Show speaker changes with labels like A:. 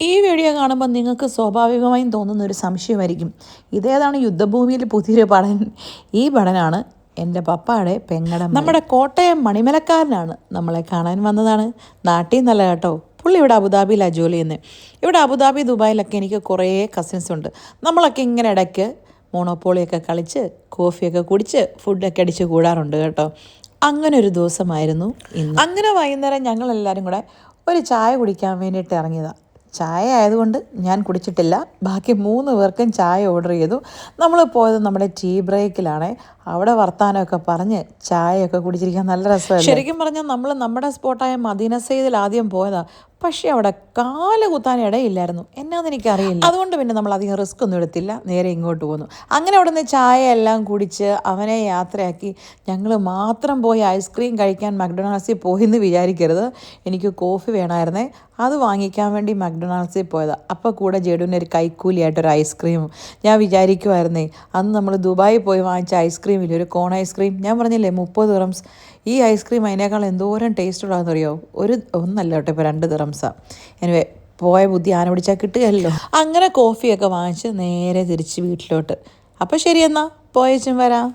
A: ഈ വീഡിയോ കാണുമ്പോൾ നിങ്ങൾക്ക് സ്വാഭാവികമായും തോന്നുന്നൊരു സംശയമായിരിക്കും, ഇതേതാണ് യുദ്ധഭൂമിയിൽ പുതിയൊരു പടൻ. ഈ പടനാണ് എൻ്റെ പപ്പായുടെ പെങ്ങടെ നമ്മുടെ കോട്ടയം മണിമലക്കാരനാണ് നമ്മളെ കാണാൻ വന്നതാണ്. നാട്ടിൽ നിന്നല്ല കേട്ടോ, പുള്ളി ഇവിടെ അബുദാബിയിലാണ് ജോലി ചെയ്യുന്നത്. ഇവിടെ അബുദാബി ദുബായിലൊക്കെ എനിക്ക് കുറേ കസിൻസ് ഉണ്ട്. നമ്മളൊക്കെ ഇങ്ങനെ ഇടയ്ക്ക് മോണോപോളിയൊക്കെ കളിച്ച് കോഫിയൊക്കെ കുടിച്ച് ഫുഡൊക്കെ അടിച്ച് കൂടാറുണ്ട് കേട്ടോ. അങ്ങനെ ഒരു ദിവസമായിരുന്നു ഇന്ന്. അങ്ങനെ വൈകുന്നേരം ഞങ്ങളെല്ലാവരും കൂടെ ഒരു ചായ കുടിക്കാൻ വേണ്ടിയിട്ട് ഇറങ്ങിയതാണ്. ചായ ആയതുകൊണ്ട് ഞാൻ കുടിച്ചിട്ടില്ല, ബാക്കി 3 പേർക്കും ചായ ഓർഡർ ചെയ്തു. നമ്മൾ പോയത് നമ്മുടെ ടീ ബ്രേക്കിലാണ്. അവിടെ വർത്താനമൊക്കെ പറഞ്ഞ് ചായയൊക്കെ കുടിച്ചിരിക്കാൻ നല്ല രസമായിരുന്നു. ശരിക്കും പറഞ്ഞാൽ നമ്മൾ നമ്മുടെ സ്പോട്ടായ മദീന സയ്യിദിൽ ആദ്യം പോയതാണ്. പക്ഷേ അവിടെ കാല് കുത്താൻ ഇടയില്ലായിരുന്നു, എന്നാന്ന് എനിക്കറിയില്ല. അതുകൊണ്ട് പിന്നെ നമ്മൾ അധികം റിസ്ക് ഒന്നും എടുത്തില്ല, നേരെ ഇങ്ങോട്ട് പോന്നു. അങ്ങനെ അവിടെ നിന്ന് ചായ എല്ലാം കുടിച്ച് അവനെ യാത്രയാക്കി. ഞങ്ങൾ മാത്രം പോയി ഐസ്ക്രീം കഴിക്കാൻ മക്ഡൊണാൾഡ്സിൽ പോയെന്ന് വിചാരിക്കരുത്. എനിക്ക് കോഫി വേണമായിരുന്നേ, അത് വാങ്ങിക്കാൻ വേണ്ടി മക്ഡൊണാൾഡ്സിൽ പോയതാണ്. അപ്പോൾ കൂടെ ജെഡുവിന് ഒരു കൈക്കൂലിയായിട്ടൊരു ഐസ്ക്രീമും. ഞാൻ വിചാരിക്കുമായിരുന്നേ, അന്ന് നമ്മൾ ദുബായിൽ പോയി വാങ്ങിച്ച ഐസ്ക്രീമില്ല, ഒരു കോൺ ഐസ്ക്രീം, ഞാൻ പറഞ്ഞില്ലേ 30 ദിറംസ്. ഈ ഐസ്ക്രീം അതിനേക്കാൾ എന്തോരം ടേസ്റ്റ് ഉള്ളതെന്ന് അറിയോ? ഒന്നല്ല കേട്ടോ, ഇപ്പോൾ 2 ദിറംസാണ്. എനിവേ, പോയ ബുദ്ധി ആന പിടിച്ചാൽ കിട്ടുകയല്ലോ. അങ്ങനെ കോഫിയൊക്കെ വാങ്ങിച്ച് നേരെ തിരിച്ച് വീട്ടിലോട്ട്. അപ്പോൾ ശരി, എന്നാൽ പോയേച്ചും വരാം.